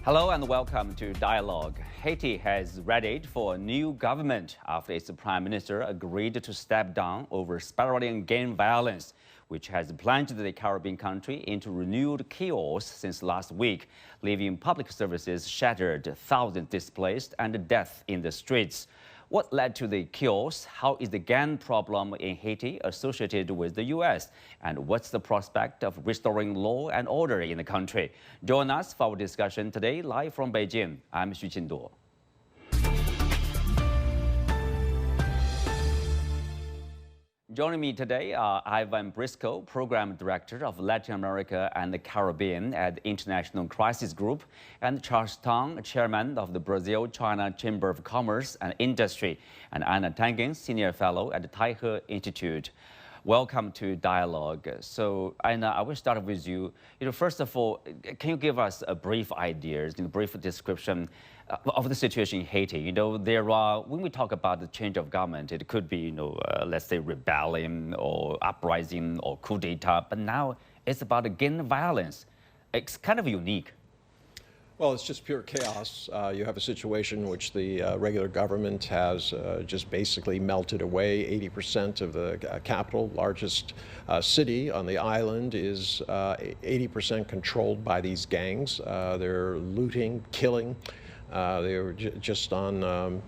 Hello and welcome to Dialogue. Haiti has readied for a new government after its prime minister agreed to step down over spiraling gang violence, which has plunged the Caribbean country into renewed chaos since last week, leaving public services shattered, thousands displaced, and death in the streets. What led to the chaos? How is the gang problem in Haiti associated with the U.S.? And what's the prospect of restoring law and order in the country? Join us for our discussion today, live from Beijing. I'm Xu Qinduo. Joining me today are Ivan Briscoe, Program Director of Latin America and the Caribbean at the International Crisis Group, and Charles Tang, Chairman of the Brazil-China Chamber of Commerce and Industry, and Einar Tangen, Senior Fellow at the Taihe Institute. Welcome to Dialogue. So, Einar, I will start with you. First of all, can you give us a brief ideas, brief description of the situation in Haiti? There are, when we talk about the change of government, it could be, let's say rebellion or uprising or coup d'etat, but now it's about gang violence. It's kind of unique. Well, it's just pure chaos. You have a situation in which the regular government has just basically melted away. 80% of the capital, largest city on the island, is 80% controlled by these gangs. They're looting, killing. They were just on the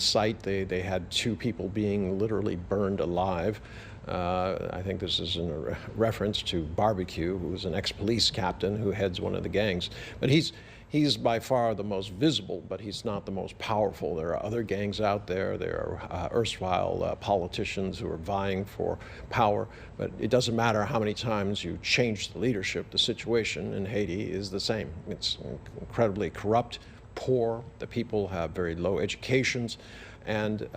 site. They had 2 people being literally burned alive. I think this is in a reference to Barbecue, who was an ex-police captain who heads one of the gangs. But he's by far the most visible, but he's not the most powerful. There are other gangs out there. There are erstwhile politicians who are vying for power. But it doesn't matter how many times you change the leadership. The situation in Haiti is the same. It's incredibly corrupt, poor. The people have very low educations. And,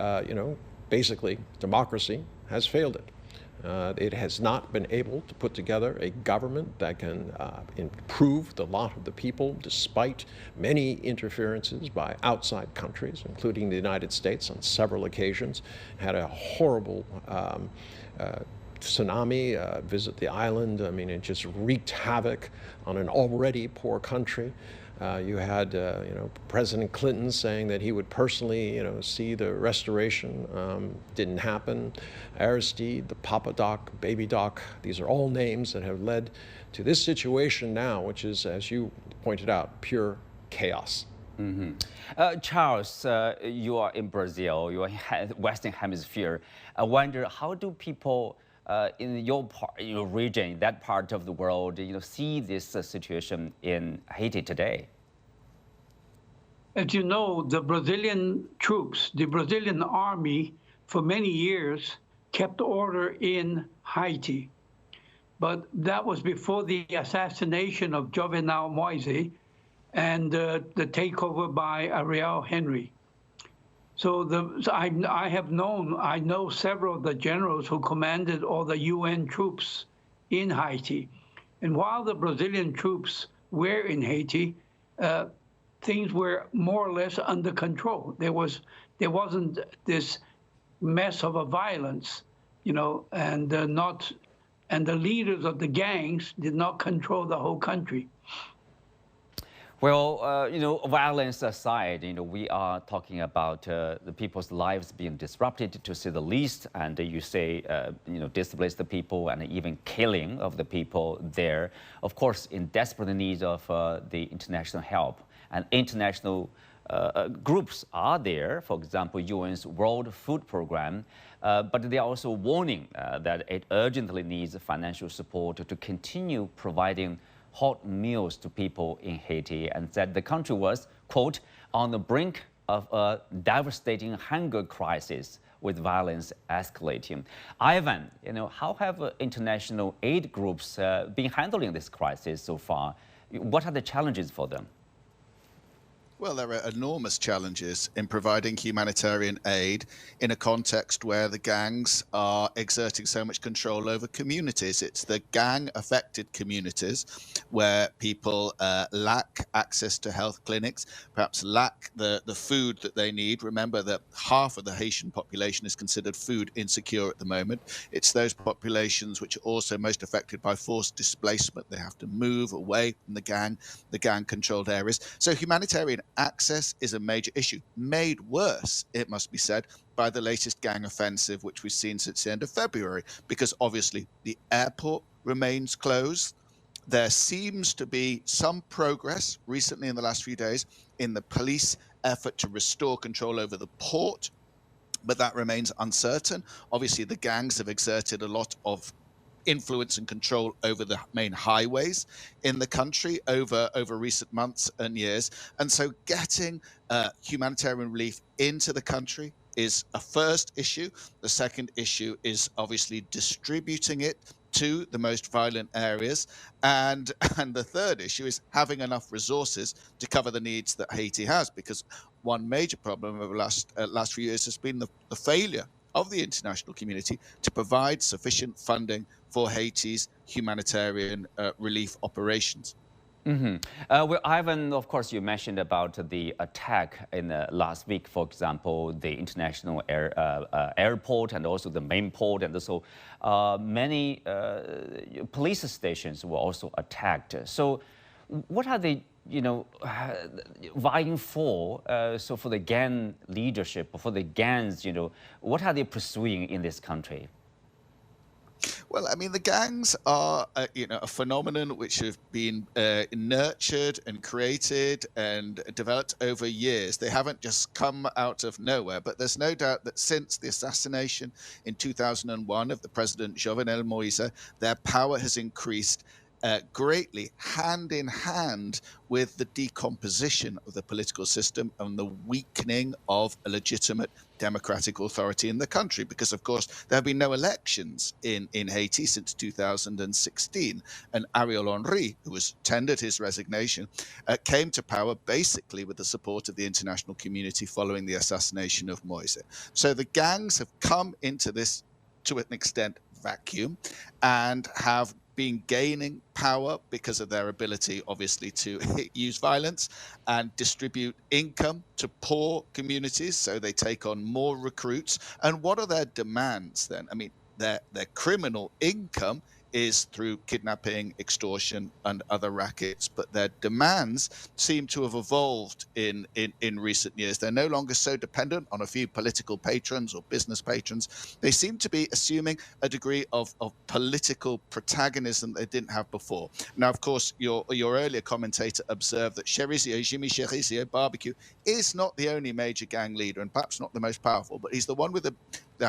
basically, democracy has failed it. It has not been able to put together a government that can improve the lot of the people, despite many interferences by outside countries, including the United States on several occasions. Had a horrible tsunami visit the island. I mean, it just wreaked havoc on an already poor country. You had, President Clinton saying that he would personally, see the restoration. Didn't happen. Aristide, the Papa Doc, Baby Doc, these are all names that have led to this situation now, which is, as you pointed out, pure chaos. Mm-hmm. Charles, you are in Brazil, you are in the Western Hemisphere. I wonder, how do people in your region, that part of the world, see this situation in Haiti today? As you know, the Brazilian troops, the Brazilian army, for many years kept order in Haiti. But that was before the assassination of Jovenel Moise and the takeover by Ariel Henry. So I know several of the generals who commanded all the UN troops in Haiti. And while the Brazilian troops were in Haiti, things were more or less under control. There wasn't this mess of a violence, and the leaders of the gangs did not control the whole country. Well, violence aside, we are talking about the people's lives being disrupted, to say the least, and you say, displaced the people and even killing of the people there. Of course, in desperate need of the international help, and international groups are there. For example, UN's World Food Program, but they are also warning that it urgently needs financial support to continue providing hot meals to people in Haiti, and said the country was, quote, on the brink of a devastating hunger crisis with violence escalating. Ivan, how have international aid groups been handling this crisis so far? What are the challenges for them? Well, there are enormous challenges in providing humanitarian aid in a context where the gangs are exerting so much control over communities. It's the gang-affected communities where people lack access to health clinics, perhaps lack the food that they need. Remember that half of the Haitian population is considered food insecure at the moment. It's those populations which are also most affected by forced displacement. They have to move away from the gang-controlled areas. So humanitarian access is a major issue, made worse, it must be said, by the latest gang offensive, which we've seen since the end of February, because obviously the airport remains closed. There seems to be some progress recently in the last few days in the police effort to restore control over the port, but that remains uncertain. Obviously, the gangs have exerted a lot of influence and control over the main highways in the country over recent months and years. And so getting humanitarian relief into the country is a first issue. The second issue is obviously distributing it to the most violent areas. And the third issue is having enough resources to cover the needs that Haiti has, because one major problem over the last few years has been the failure of the international community to provide sufficient funding for Haiti's humanitarian relief operations. Mm-hmm. Well, Ivan, of course, you mentioned about the attack in last week, for example, the international airport and also the main port, and also many police stations were also attacked. So what are they, vying for? So for the gang leadership, for the gangs, what are they pursuing in this country? Well, I mean, the gangs are, a phenomenon which have been nurtured and created and developed over years. They haven't just come out of nowhere, but there's no doubt that since the assassination in 2001 of the President Jovenel Moïse, their power has increased greatly, hand in hand with the decomposition of the political system and the weakening of a legitimate democratic authority in the country. Because, of course, there have been no elections in Haiti since 2016. And Ariel Henry, who has tendered his resignation, came to power basically with the support of the international community following the assassination of Moïse. So the gangs have come into this, to an extent, vacuum, and have been gaining power because of their ability, obviously, to use violence and distribute income to poor communities. So they take on more recruits. And what are their demands then? I mean, their criminal income is through kidnapping, extortion, and other rackets. But their demands seem to have evolved in recent years. They're no longer so dependent on a few political patrons or business patrons. They seem to be assuming a degree of political protagonism they didn't have before. Now, of course, your earlier commentator observed that Cherizier, Jimmy Cherizier, Barbecue, is not the only major gang leader, and perhaps not the most powerful, but he's the one with the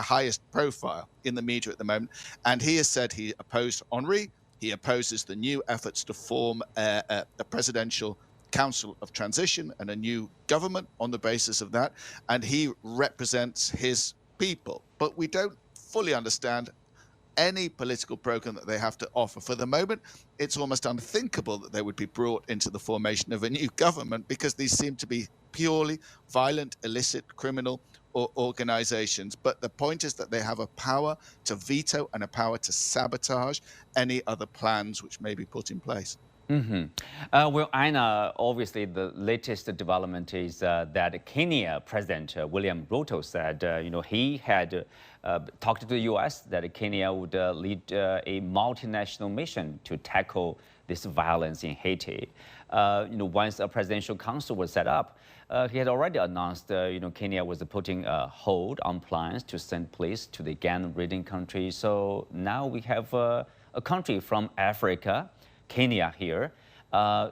highest profile in the media at the moment. And he has said he opposed Henry. He opposes the new efforts to form a presidential council of transition and a new government on the basis of that. And he represents his people. But we don't fully understand any political program that they have to offer. For the moment, it's almost unthinkable that they would be brought into the formation of a new government, because these seem to be purely violent, illicit, criminal organizations. But the point is that they have a power to veto and a power to sabotage any other plans which may be put in place. Mm-hmm. Well, Einar, obviously the latest development is that Kenya President William Ruto said, he had talked to the U.S. that Kenya would lead a multinational mission to tackle this violence in Haiti. Once a presidential council was set up, he had already announced, Kenya was putting a hold on plans to send police to the gang-ridden country. So now we have a country from Africa, Kenya here.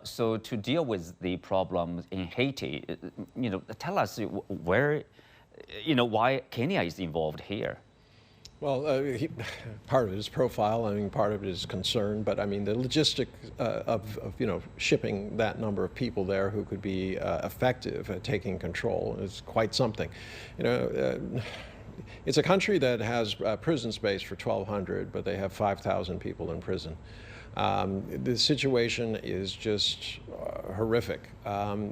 So to deal with the problem in Haiti, tell us where, why Kenya is involved here. Well, part of it is profile. I mean, part of it is concern. But I mean, the logistic of shipping that number of people there who could be effective at taking control is quite something. It's a country that has prison space for 1,200, but they have 5,000 people in prison. The situation is just horrific.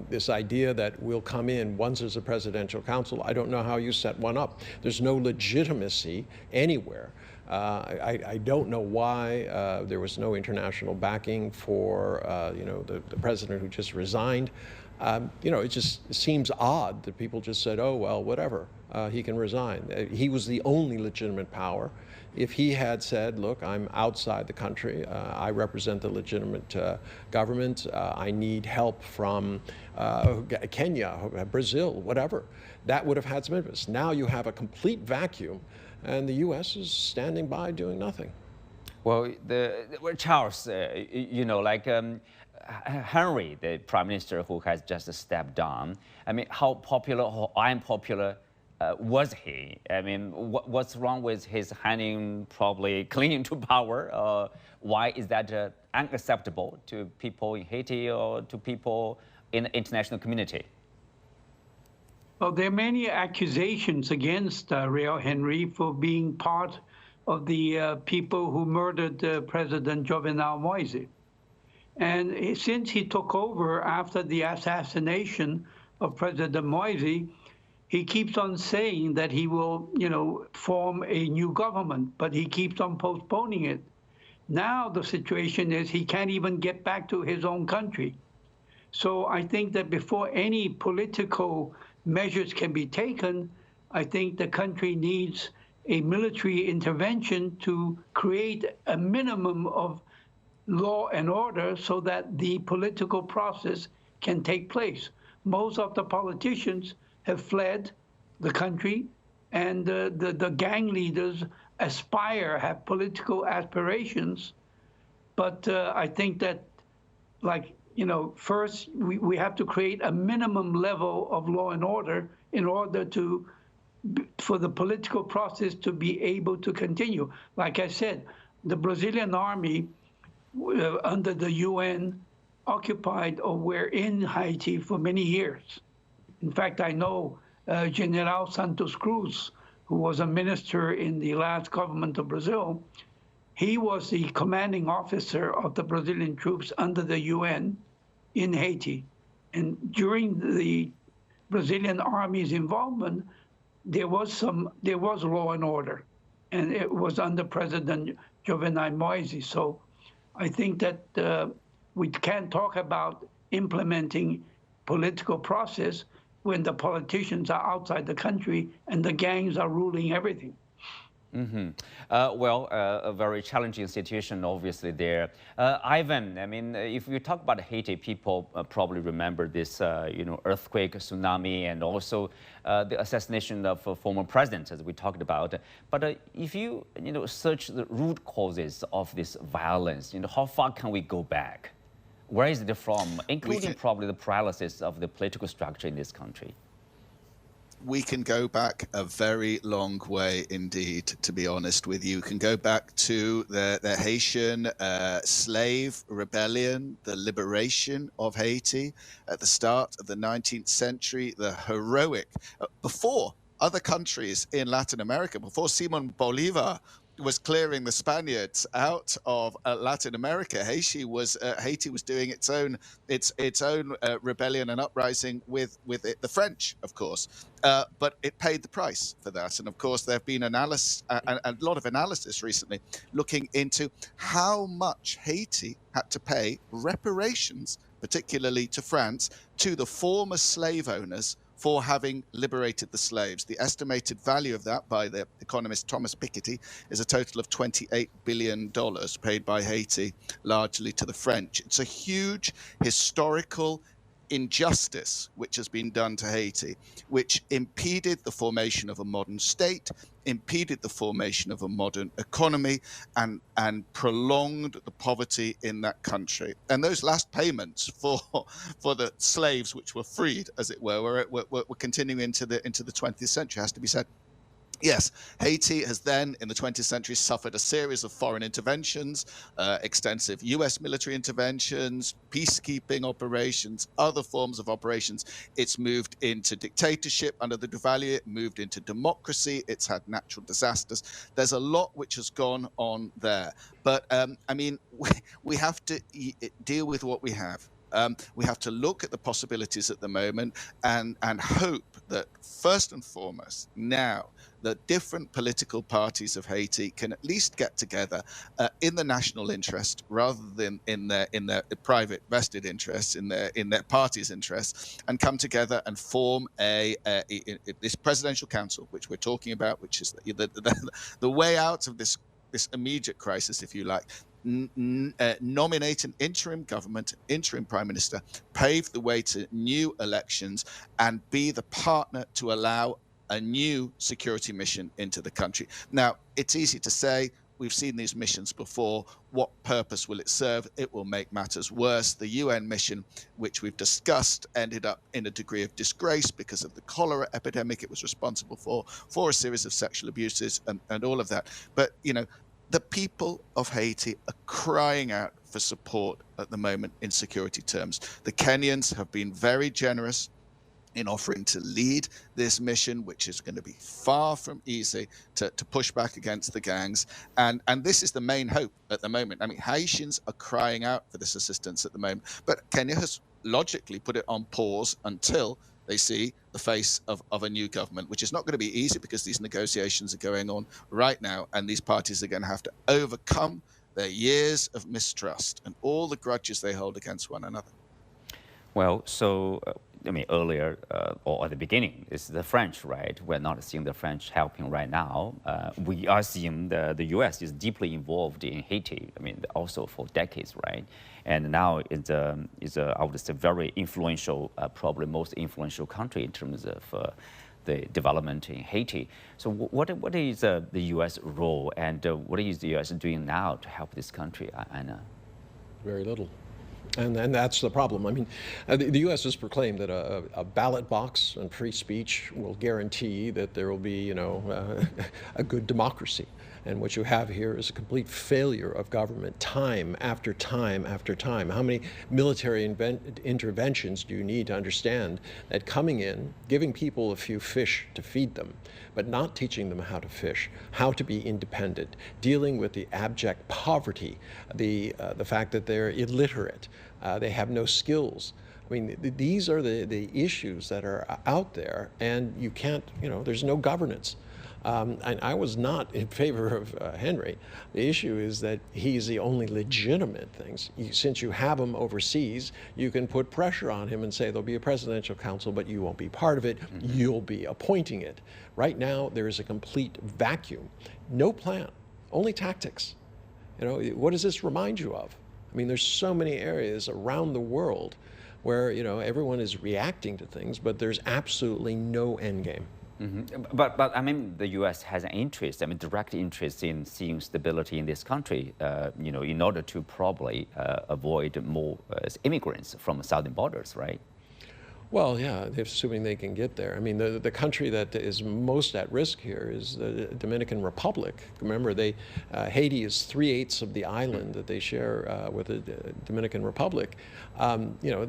This idea that we'll come in once there's a presidential council, I don't know how you set one up. There's no legitimacy anywhere. I don't know why there was no international backing for the president who just resigned. It just seems odd that people just said, oh, well, whatever, he can resign. He was the only legitimate power. If he had said, look, I'm outside the country, I represent the legitimate government, I need help from Kenya, Brazil, whatever, that would have had some interest. Now you have a complete vacuum, and the U.S. is standing by doing nothing. Well, Charles, Henry, the prime minister who has just stepped down, I mean, how popular or unpopular was he? I mean, what's wrong with his handing probably clinging to power? Why is that unacceptable to people in Haiti or to people in the international community? Well, there are many accusations against Real Henry for being part of the people who murdered President Jovenel Moise. And since he took over after the assassination of President Moise, he keeps on saying that he will, form a new government, but he keeps on postponing it. Now the situation is he can't even get back to his own country. So I think that before any political measures can be taken, I think the country needs a military intervention to create a minimum of law and order so that the political process can take place. Most of the politicians have fled the country, and the gang leaders have political aspirations. But I think that, first we have to create a minimum level of law and order in order for the political process to be able to continue. Like I said, the Brazilian army under the UN occupied or were in Haiti for many years. In fact, I know General Santos Cruz, who was a minister in the last government of Brazil. He was the commanding officer of the Brazilian troops under the UN in Haiti. And during the Brazilian army's involvement, there was law and order, and it was under President Jovenel Moise. So I think that we can't talk about implementing political process when the politicians are outside the country and the gangs are ruling everything. Mm-hmm. A very challenging situation, obviously, there. Ivan, I mean, if we talk about Haiti, people probably remember this, earthquake, tsunami, and also the assassination of a former president, as we talked about. But if you, search the root causes of this violence, how far can we go back? Where is it from, including probably the paralysis of the political structure in this country? We can go back a very long way indeed, to be honest with you. You can go back to the Haitian slave rebellion, the liberation of Haiti at the start of the 19th century, the heroic, before other countries in Latin America, before Simon Bolivar was clearing the Spaniards out of Latin America, Haiti was doing its own rebellion and uprising with the French, of course, but it paid the price for that. And of course, there have been a lot of analysis recently looking into how much Haiti had to pay reparations, particularly to France, to the former slave owners for having liberated the slaves. The estimated value of that by the economist Thomas Piketty is a total of $28 billion paid by Haiti, largely to the French. It's a huge historical injustice which has been done to Haiti, which impeded the formation of a modern state, impeded the formation of a modern economy, and prolonged the poverty in that country. And those last payments for the slaves which were freed, as it were continuing into the 20th century, has to be said. Yes, Haiti has then, in the 20th century, suffered a series of foreign interventions, extensive US military interventions, peacekeeping operations, other forms of operations. It's moved into dictatorship under the Duvalier, it moved into democracy, it's had natural disasters. There's a lot which has gone on there. But, I mean, we have to deal with what we have. We have to look at the possibilities at the moment and hope that, first and foremost, now, the different political parties of Haiti can at least get together in the national interest rather than in their private vested interests, in their party's interests, and come together and form this presidential council, which we're talking about, which is the way out of this immediate crisis, if you like. Nominate an interim government, interim prime minister, pave the way to new elections, and be the partner to allow a new security mission into the country. Now, it's easy to say, we've seen these missions before. What purpose will it serve? It will make matters worse. The UN mission, which we've discussed, ended up in a degree of disgrace because of the cholera epidemic it was responsible for a series of sexual abuses and all of that. But, you know, the people of Haiti are crying out for support at the moment in security terms. The Kenyans have been very generous in offering to lead this mission, which is going to be far from easy to push back against the gangs. And this is the main hope at the moment. I mean, Haitians are crying out for this assistance at the moment, but Kenya has logically put it on pause until they see the face of a new government, which is not going to be easy because these negotiations are going on right now, and these parties are going to have to overcome their years of mistrust and all the grudges they hold against one another. Well, so, I mean, earlier or at the beginning, it's the French, right? We're not seeing the French helping right now. We are seeing the U.S. is deeply involved in Haiti, I mean, also for decades, right? And now it's I would say, very influential, probably most influential country in terms of the development in Haiti. So what is the U.S. role, and what is the U.S. doing now to help this country, Einar? Very little. And that's the problem. I mean, the U.S. has proclaimed that a ballot box and free speech will guarantee that there will be, you know, a good democracy. And what you have here is a complete failure of government, time after time after time. How many military interventions do you need to understand that coming in, giving people a few fish to feed them, but not teaching them how to fish, how to be independent, dealing with the abject poverty, the fact that they're illiterate, they have no skills. I mean, these are the issues that are out there, and you can't, you know, there's no governance. And I was not in favor of Henry. The issue is that he's the only legitimate things. Since you have him overseas, you can put pressure on him and say there'll be a presidential council, but you won't be part of it. You'll be appointing it. Right now, there is a complete vacuum. No plan, only tactics. You know, what does this remind you of? I mean, there's so many areas around the world where, you know, everyone is reacting to things, but there's absolutely no end game. Mm-hmm. But I mean, the U.S. has an interest, I mean, direct interest in seeing stability in this country, you know, in order to probably avoid more immigrants from the southern borders, right? Well, yeah, assuming they can get there. I mean, the country that is most at risk here is the Dominican Republic. Remember, Haiti is 3/8 of the island that they share with the Dominican Republic. You know,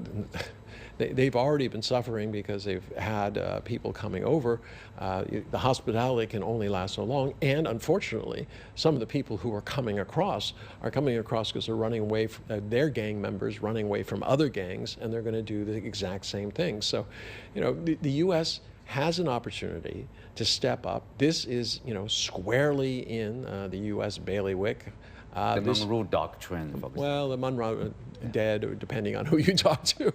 they've already been suffering because they've had people coming over. The hospitality can only last so long, and unfortunately, some of the people who are coming across because they're running away from their gang members, running away from other gangs, and they're going to do the exact same thing. So, you know, the U.S. has an opportunity to step up. This is, you know, squarely in the U.S. bailiwick. The Monroe Doctrine. Well, the Monroe dead, or depending on who you talk to.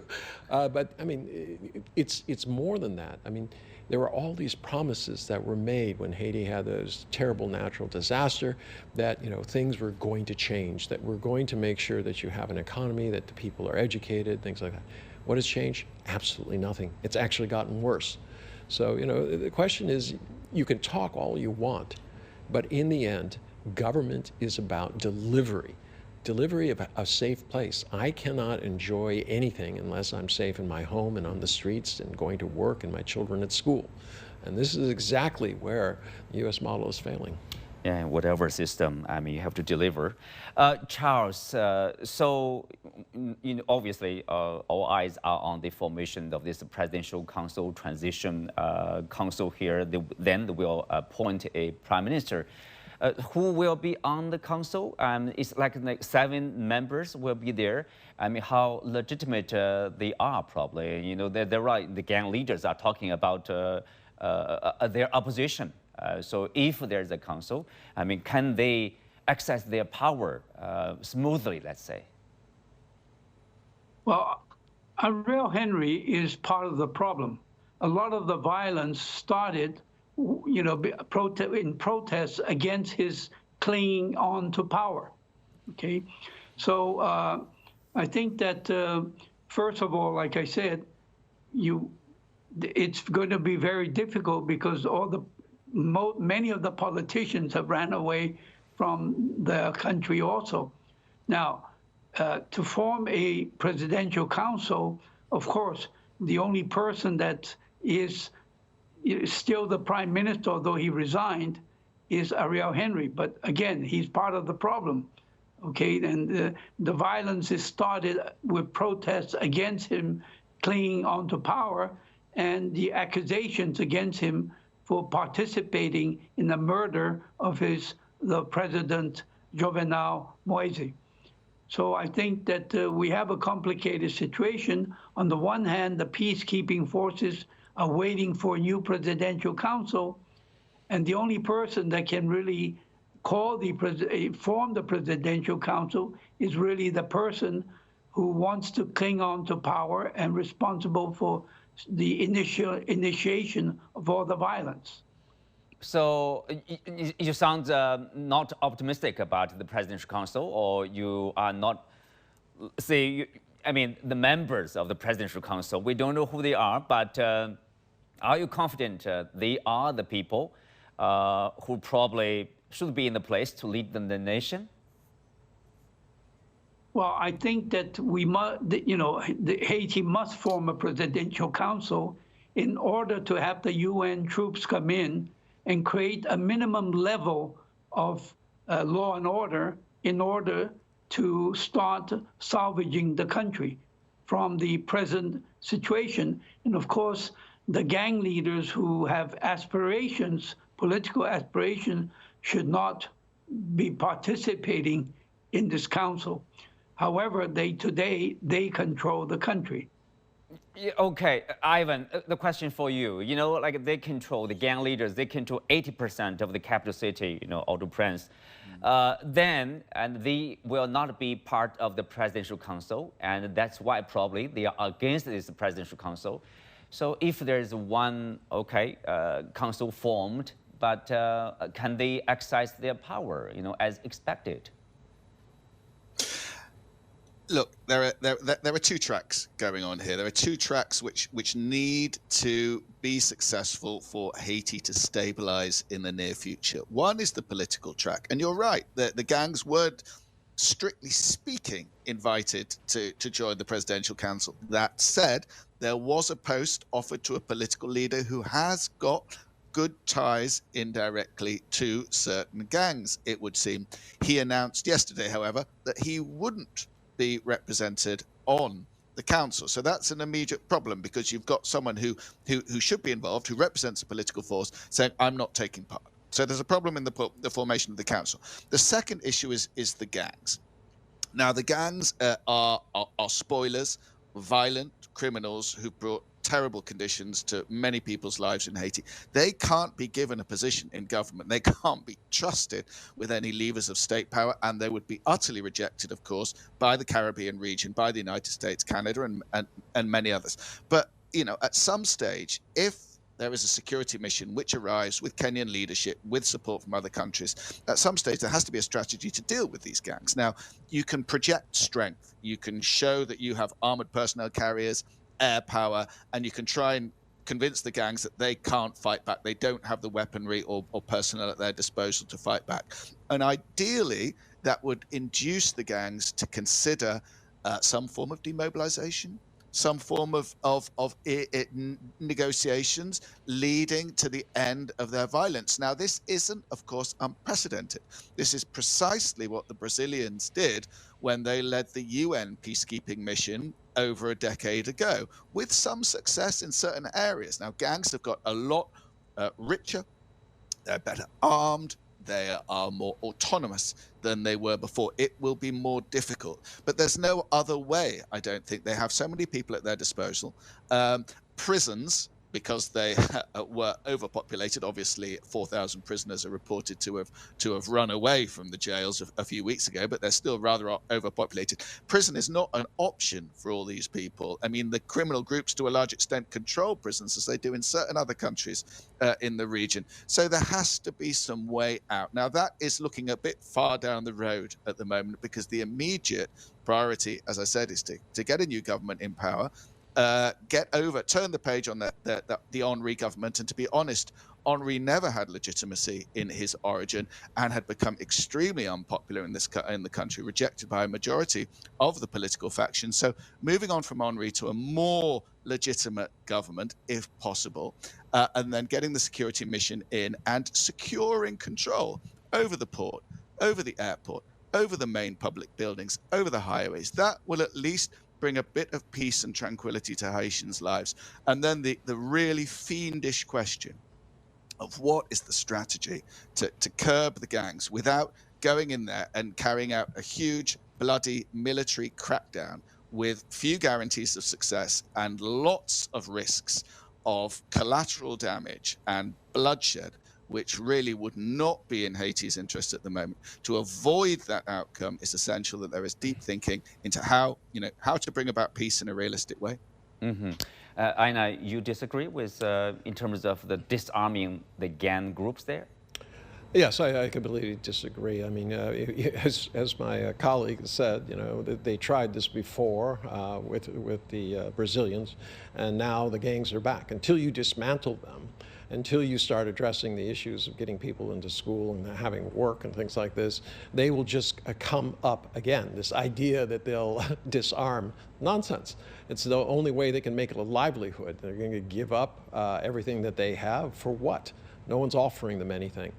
But I mean, it's more than that. I mean, there were all these promises that were made when Haiti had those terrible natural disaster that, you know, things were going to change, that we're going to make sure that you have an economy, that the people are educated, things like that. What has changed? Absolutely nothing. It's actually gotten worse. So, you know, the question is, you can talk all you want, but in the end, government is about delivery. delivery of a safe place. I cannot enjoy anything unless I'm safe in my home and on the streets and going to work and my children at school. And this is exactly where the U.S. model is failing. Yeah, whatever system, I mean, you have to deliver. Charles, so obviously all eyes are on the formation of this presidential council, transition council here. Then they will appoint a prime minister. Who will be on the council? It's like 7 members will be there. I mean, how legitimate they are probably. They're right. The gang leaders are talking about their opposition. So if there's a council, I mean, can they access their power smoothly, let's say? Well, Ariel Henry is part of the problem. A lot of the violence started, in protests against his clinging on to power. Okay, so I think that first of all, like I said, it's going to be very difficult because many of the politicians have ran away from the country also. Now, to form a presidential council, of course, the only person that is still the prime minister, although he resigned, is Ariel Henry. But again, he's part of the problem. Okay, and the violence is started with protests against him clinging onto power and the accusations against him for participating in the murder of the president, Jovenel Moise. So I think that we have a complicated situation. On the one hand, the peacekeeping forces are waiting for a new presidential council, and the only person that can really form the presidential council is really the person who wants to cling on to power and responsible for the initiation of all the violence. So you sound not optimistic about the presidential council, or you are not, I mean, the members of the presidential council, we don't know who they are, but are you confident they are the people who probably should be in the place to lead the nation? Well, I think that Haiti must form a presidential council in order to have the UN troops come in and create a minimum level of law and order in order to start salvaging the country from the present situation. And of course, the gang leaders who have aspirations, political aspirations, should not be participating in this council. However, today they control the country. Okay, Ivan, the question for you. Like they control, the gang leaders, they control 80% of the capital city, Port-au-Prince. And they will not be part of the presidential council, and that's why probably they are against this presidential council. So if there's one, council formed, but can they exercise their power, as expected? Look, there are 2 tracks going on here. There are 2 tracks which need to be successful for Haiti to stabilize in the near future. One is the political track, and you're right, the gangs weren't, strictly speaking, invited to join the presidential council. That said, there was a post offered to a political leader who has got good ties indirectly to certain gangs, it would seem. He announced yesterday, however, that he wouldn't be represented on the council. So that's an immediate problem, because you've got someone who should be involved, who represents a political force, saying, I'm not taking part. So there's a problem in the formation of the council. The second issue is the gangs. Now, the gangs are spoilers, violent criminals who brought terrible conditions to many people's lives in Haiti. They can't be given a position in government. They can't be trusted with any levers of state power, and they would be utterly rejected, of course, by the Caribbean region, by the United States, Canada, and many others. But, at some stage, if there is a security mission which arrives with Kenyan leadership, with support from other countries, at some stage there has to be a strategy to deal with these gangs. Now, you can project strength. You can show that you have armored personnel carriers, air power, and you can try and convince the gangs that they can't fight back. They don't have the weaponry or personnel at their disposal to fight back. And ideally, that would induce the gangs to consider some form of demobilization, some form of negotiations leading to the end of their violence. Now, this isn't, of course, unprecedented. This is precisely what the Brazilians did when they led the UN peacekeeping mission over a decade ago, with some success in certain areas. Now, gangs have got a lot richer, they're better armed, they are more autonomous than they were before. It will be more difficult, but there's no other way. I don't think they have so many people at their disposal. Prisons, because they were overpopulated. Obviously, 4,000 prisoners are reported to have run away from the jails a few weeks ago, but they're still rather overpopulated. Prison is not an option for all these people. I mean, the criminal groups, to a large extent, control prisons, as they do in certain other countries in the region. So there has to be some way out. Now, that is looking a bit far down the road at the moment, because the immediate priority, as I said, is to get a new government in power, turn the page on the Henri government. And to be honest, Henri never had legitimacy in his origin and had become extremely unpopular in the country, rejected by a majority of the political factions. So moving on from Henri to a more legitimate government, if possible, and then getting the security mission in and securing control over the port, over the airport, over the main public buildings, over the highways. That will at least bring a bit of peace and tranquility to Haitians' lives. And then the really fiendish question of what is the strategy to curb the gangs without going in there and carrying out a huge, bloody military crackdown with few guarantees of success and lots of risks of collateral damage and bloodshed, which really would not be in Haiti's interest at the moment. To avoid that outcome, it's essential that there is deep thinking into how to bring about peace in a realistic way. Mm-hmm. Einar, you disagree with in terms of the disarming the gang groups there? Yes, I completely disagree. I mean, as my colleague said, they tried this before with the Brazilians, and now the gangs are back. Until you dismantle them, until you start addressing the issues of getting people into school and having work and things like this, they will just come up again. This idea that they'll disarm, nonsense. It's the only way they can make it a livelihood. They're going to give up everything that they have for what? No one's offering them anything.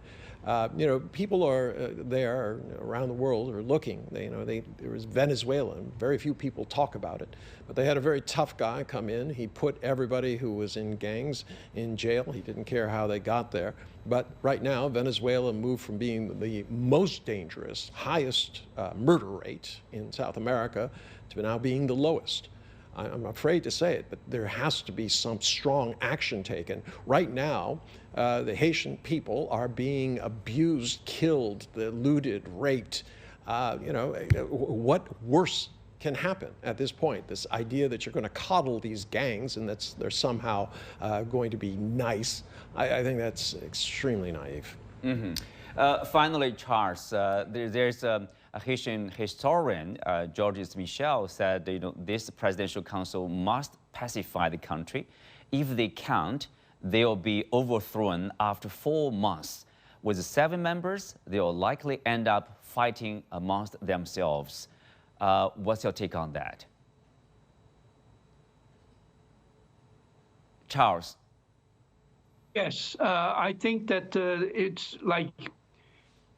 People are there around the world are looking. There was Venezuela, and very few people talk about it. But they had a very tough guy come in. He put everybody who was in gangs in jail. He didn't care how they got there. But right now, Venezuela moved from being the most dangerous, highest murder rate in South America to now being the lowest. I'm afraid to say it, but there has to be some strong action taken. Right now, the Haitian people are being abused, killed, looted, raped. What worse can happen at this point? This idea that you're going to coddle these gangs and that they're somehow going to be nice, I think that's extremely naive. Mm-hmm. Finally, Charles, there's a Haitian historian, Georges Michel, said this presidential council must pacify the country. If they can't, they'll be overthrown after 4 months. With 7 members, they'll likely end up fighting amongst themselves. What's your take on that? Charles? Yes, I think that it's like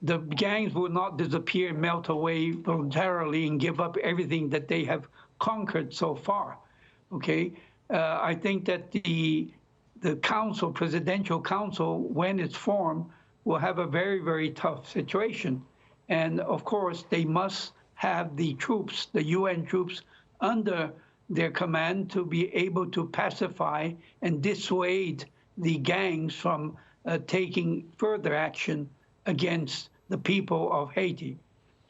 the gangs will not disappear, melt away voluntarily and give up everything that they have conquered so far, okay? I think that the council, presidential council, when it's formed, will have a very, very tough situation. And of course, they must have the troops, the UN troops, under their command to be able to pacify and dissuade the gangs from taking further action against the people of Haiti.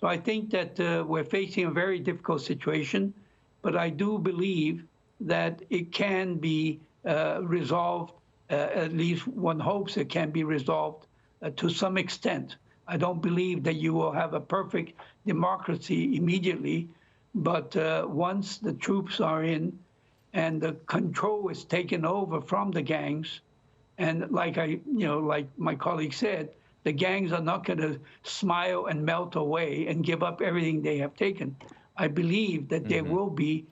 So I think that we're facing a very difficult situation, but I do believe that it can be resolved, at least one hopes it can be resolved to some extent. I don't believe that you will have a perfect democracy immediately, but once the troops are in and the control is taken over from the gangs, and like my colleague said, The gangs are not going to smile and melt away and give up everything they have taken. I believe that there will be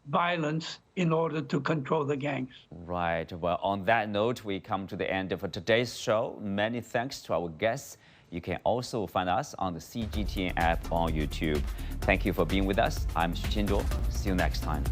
violence in order to control the gangs. Right. Well, on that note, we come to the end of today's show. Many thanks to our guests. You can also find us on the CGTN app on YouTube. Thank you for being with us. I'm Xu Qinduo. See you next time.